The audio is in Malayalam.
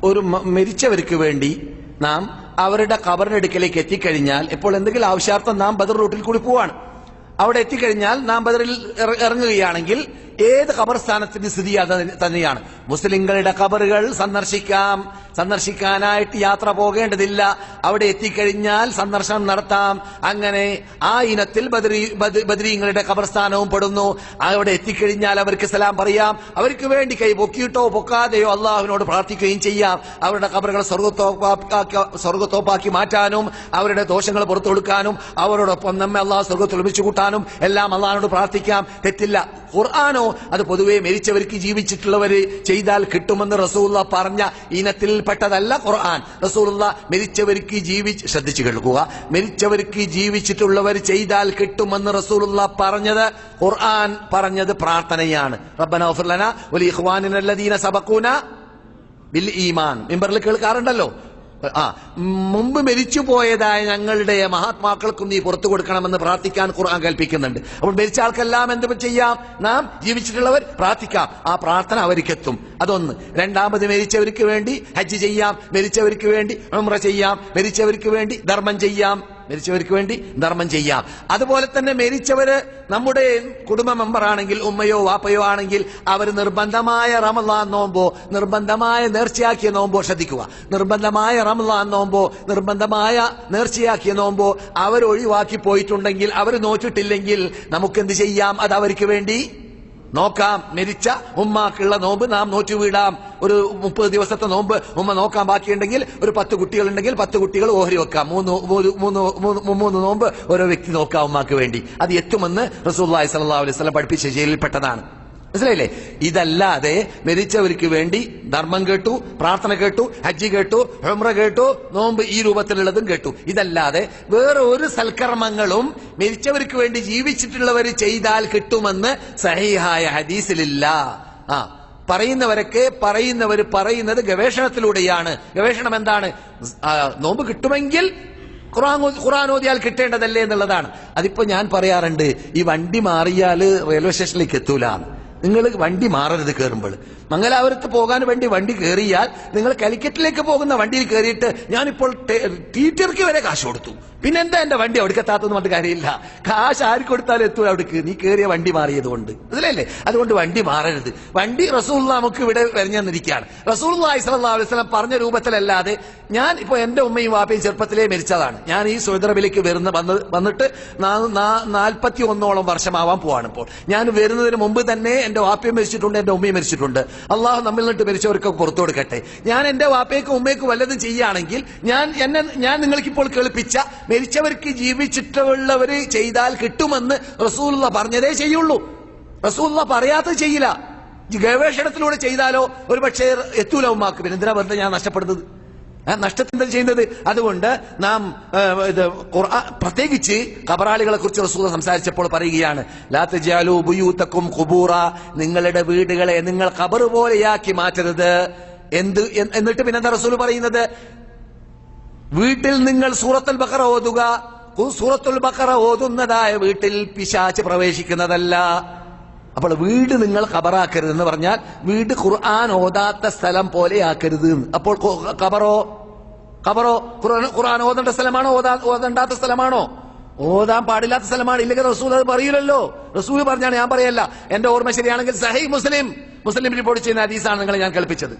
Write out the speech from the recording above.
ഒരു മരിച്ചവർക്ക് വേണ്ടി നാം അവരുടെ ഖബറിനടുക്കലേക്ക് എത്തിക്കഴിഞ്ഞാൽ ഇപ്പോൾ എന്തെങ്കിലും ആവശ്യാർത്ഥം നാം ബദർ റൂട്ടിൽ കൂടി പോവാണ്. അവിടെ എത്തിക്കഴിഞ്ഞാൽ നാം ബദറിൽ ഇറങ്ങുകയാണെങ്കിൽ ഏത് ഖബർസ്ഥാനത്തിന്റെ സ്ഥിതി തന്നെയാണ്. മുസ്ലിങ്ങളുടെ ഖബറുകൾ സന്ദർശിക്കാനായിട്ട് യാത്ര പോകേണ്ടതില്ല. അവിടെ എത്തിക്കഴിഞ്ഞാൽ സന്ദർശനം നടത്താം. അങ്ങനെ ആ ഇനത്തിൽ ബദരീങ്ങളുടെ ഖബർസ്ഥാനവും പെടുന്നു. അവിടെ എത്തിക്കഴിഞ്ഞാൽ അവർക്ക് സലാം പറയാം. അവർക്ക് വേണ്ടി കൈ പൊക്കിയിട്ടോ പൊക്കാതെയോ അള്ളാഹുവിനോട് പ്രാർത്ഥിക്കുകയും ചെയ്യാം. അവരുടെ ഖബറുകൾ സ്വർഗത്തോപ്പാക്കി മാറ്റാനും അവരുടെ ദോഷങ്ങൾ പുറത്തു കൊടുക്കാനും അവരോടൊപ്പം നമ്മെ അള്ളാഹു സ്വർഗത്തിൽ ഒരുമിച്ച് കൂട്ടാനും എല്ലാം അള്ളാഹിനോട് പ്രാർത്ഥിക്കാം. തെറ്റില്ല. ഖുർആനോ അത് പൊതുവെ മരിച്ചവർക്ക് ജീവിച്ചിട്ടുള്ളവര് ചെയ്താൽ കിട്ടുമെന്ന് റസൂലുള്ളാഹി പറഞ്ഞ ഇനത്തിൽപ്പെട്ടതല്ല ഖുർആൻ. റസൂലുള്ളാഹി മരിച്ചവർക്ക് ശ്രദ്ധിച്ചു കേൾക്കുക, മരിച്ചവർക്ക് ജീവിച്ചിട്ടുള്ളവർ ചെയ്താൽ കിട്ടുമെന്ന് റസൂലുള്ളാഹി പറഞ്ഞത്, ഖുർആൻ പറഞ്ഞത് പ്രാർത്ഥനയാണ്. റബ്ബനാ ഗഫിർ ലനാ വലി ഇഖ്വാനിന അല്ലദീന സബഖൂന ബിൽ ഈമാൻ. മിമ്പറിൽ കേൾക്കാറുണ്ടല്ലോ, മുമ്പ് മരിച്ചുപോയതായ ഞങ്ങളുടെ മഹാത്മാക്കൾക്കും നീ പുറത്തു കൊടുക്കണമെന്ന് പ്രാർത്ഥിക്കാൻ ഖുർആൻ കൽപ്പിക്കുന്നുണ്ട്. അപ്പോൾ മരിച്ച ആൾക്കെല്ലാം എന്ത് ചെയ്യാം? നാം ജീവിച്ചിട്ടുള്ളവർ പ്രാർത്ഥിക്കാം. ആ പ്രാർത്ഥന അവർക്കെത്തും. അതൊന്ന്. രണ്ടാമത് മരിച്ചവർക്ക് വേണ്ടി ഹജ്ജ് ചെയ്യാം, മരിച്ചവർക്ക് വേണ്ടി ഉംറ ചെയ്യാം, മരിച്ചവർക്ക് വേണ്ടി ധർമ്മം ചെയ്യാം. അതുപോലെ തന്നെ മരിച്ചവര് നമ്മുടെ കുടുംബ മെമ്പറാണെങ്കിൽ, ഉമ്മയോ വാപ്പയോ ആണെങ്കിൽ അവർ നിർബന്ധമായ റമളാൻ നോമ്പോ നിർബന്ധമായ നേർച്ചയാക്കിയ നോമ്പോ, ശ്രദ്ധിക്കുക, നിർബന്ധമായ റമളാൻ നോമ്പോ നിർബന്ധമായ നേർച്ചയാക്കിയ നോമ്പോ അവർ ഒഴിവാക്കി പോയിട്ടുണ്ടെങ്കിൽ, അവർ നോറ്റിട്ടില്ലെങ്കിൽ നമുക്കെന്ത് ചെയ്യാം? അത് അവർക്ക് വേണ്ടി നോക്കാം. മരിച്ച ഉമ്മാക്കുള്ള നോമ്പ് നാം നോറ്റുവിടാം. ഒരു 30 ദിവസത്തെ നോമ്പ് ഉമ്മ നോക്കാൻ ബാക്കിയുണ്ടെങ്കിൽ ഒരു 10 കുട്ടികളുണ്ടെങ്കിൽ 10 കുട്ടികൾ ഓഹരി വെക്കാം. മൂന്ന് നോമ്പ് ഓരോ വ്യക്തി നോക്കാം ഉമ്മാക്ക് വേണ്ടി. അത് എത്തുമെന്ന് റസൂലുള്ളാഹി സ്വല്ലല്ലാഹു അലൈഹി വസല്ലം പഠിപ്പിച്ച ശൈലിയിൽപ്പെട്ടതാണ്. മനസ്സിലായില്ലേ? ഇതല്ലാതെ മരിച്ചവർക്ക് വേണ്ടി ധർമ്മം കേട്ടു, പ്രാർത്ഥന കേട്ടു, ഹജ്ജ് കേട്ടു, ഉംറ കേട്ടു, നോമ്പ് ഈ രൂപത്തിലുള്ളതും കേട്ടു. ഇതല്ലാതെ വേറെ ഒരു സൽക്കർമ്മങ്ങളും മരിച്ചവർക്ക് വേണ്ടി ജീവിച്ചിട്ടുള്ളവർ ചെയ്താൽ കിട്ടുമെന്ന് സഹീഹായ ഹദീസിലില്ല. പറയുന്നവർ പറയുന്നത് ഗവേഷണത്തിലൂടെയാണ്. ഗവേഷണം എന്താണ്? നോമ്പ് കിട്ടുമെങ്കിൽ ഖുർആൻ ഓതിയാൽ കിട്ടേണ്ടതല്ലേ എന്നുള്ളതാണ്. അതിപ്പോ ഞാൻ പറയാറുണ്ട്, ഈ വണ്ടി മാറിയാൽ റെയിൽവേ സ്റ്റേഷനിലേക്ക് എത്തൂലാണ്. നിങ്ങൾ വണ്ടി മാറരുത്. കയറുമ്പോൾ മംഗലാപുരത്ത് പോകാൻ വേണ്ടി വണ്ടി കയറിയാൽ നിങ്ങൾ കാലിക്കറ്റിലേക്ക് പോകുന്ന വണ്ടിയിൽ കയറിയിട്ട് ഞാനിപ്പോൾ ടീച്ചർക്ക് വരെ കാശ് കൊടുത്തു, പിന്നെന്താ എന്റെ വണ്ടി അവിടേക്ക് എത്താത്തെന്ന് പറഞ്ഞിട്ട് കാര്യമില്ല. കാശ് ആര് കൊടുത്താലും എത്തൂല അവിടേക്ക്, നീ കയറിയ വണ്ടി മാറിയത് കൊണ്ട്. മനസ്സിലല്ലേ? അതുകൊണ്ട് വണ്ടി മാറരുത്. വണ്ടി റസൂലുള്ളാഹി നമുക്ക് ഇവിടെ വരഞ്ഞിരിക്കുകയാണ്. റസൂലുള്ളാഹി സ്വല്ലല്ലാഹു അലൈഹി വസല്ലം പറഞ്ഞ രൂപത്തിലല്ലാതെ, ഞാൻ ഇപ്പൊ എന്റെ ഉമ്മയും വാപ്പയും ചെറുപ്പത്തിലേ മരിച്ചതാണ്. ഞാൻ ഈ സൗദി അറേബ്യയിലേക്ക് വന്നിട്ട് 41ഓളം വർഷമാവാൻ പോവാണ്. ഇപ്പോൾ ഞാൻ വരുന്നതിന് മുമ്പ് തന്നെ എന്റെ വാപ്പയും മരിച്ചിട്ടുണ്ട്, എന്റെ ഉമ്മയും മരിച്ചിട്ടുണ്ട്. അള്ളാഹു നമ്മിൽ നിന്നിട്ട് മരിച്ചവർക്ക് പുറത്തു കൊടുക്കട്ടെ. ഞാൻ എന്റെ വാപ്പയ്ക്കും ഉമ്മയ്ക്കും വല്ലതും ചെയ്യുകയാണെങ്കിൽ ഞാൻ നിങ്ങൾക്കിപ്പോൾ കേൾപ്പിച്ച മരിച്ചവർക്ക് ജീവിച്ചിട്ടുള്ളവര് ചെയ്താൽ കിട്ടുമെന്ന് റസൂലുള്ളാഹി പറഞ്ഞതേ ചെയ്യുള്ളൂ. റസൂലുള്ളാഹി പറയാത്തത് ചെയ്യില്ല. ഗവേഷണത്തിലൂടെ ചെയ്താലോ ഒരു പക്ഷേ എത്തൂല ഉമ്മാക്ക്. പിന്നെ എന്തിനാ വെറുതെ ഞാൻ നഷ്ടപ്പെടുന്നത്? നഷ്ടത്തിന്റെ ചെയ്യുന്നത്. അതുകൊണ്ട് നാം പ്രത്യേകിച്ച് ഖബറാളികളെ കുറിച്ച് റസൂൽ സംസാരിച്ചപ്പോൾ പറയുകയാണ്, ലാ തജഅലൂ ബുയൂതകും ഖുബൂറ, നിങ്ങളുടെ വീടുകളെ നിങ്ങൾ ഖബർ പോലെയാക്കി മാറ്റരുത്. എന്നിട്ട് പിന്നെന്താ റസൂൽ പറയുന്നത്? വീട്ടിൽ നിങ്ങൾ സൂറത്തുൽ ബഖറ ഓതുക. സൂറത്തുൽ ബഖറ ഓതുന്നതായ വീട്ടിൽ പിശാച് പ്രവേശിക്കുന്നതല്ല. അപ്പോൾ വീട് നിങ്ങൾ ഖബറാക്കരുതെന്ന് പറഞ്ഞാൽ വീട് ഖുർആൻ ഓതാത്ത സ്ഥലം പോലെ ആക്കരുത്. അപ്പോൾ ഖബറോ ഖുർആൻ ഓതേണ്ട സ്ഥലമാണോ? ഓതണ്ടാത്ത സ്ഥലമാണോ? ഓതാൻ പാടില്ലാത്ത സ്ഥലമാണ്. ഇല്ലെങ്കിൽ റസൂൽ അത് പറയില്ലല്ലോ. റസൂൽ പറഞ്ഞാണ്, ഞാൻ പറയല്ല. എന്റെ ഓർമ്മ ശരിയാണെങ്കിൽ സഹീഹ് മുസ്ലിം റിപ്പോർട്ട് ചെയ്യുന്ന ഹദീസാണ് നിങ്ങൾ ഞാൻ കേൾപ്പിച്ചത്.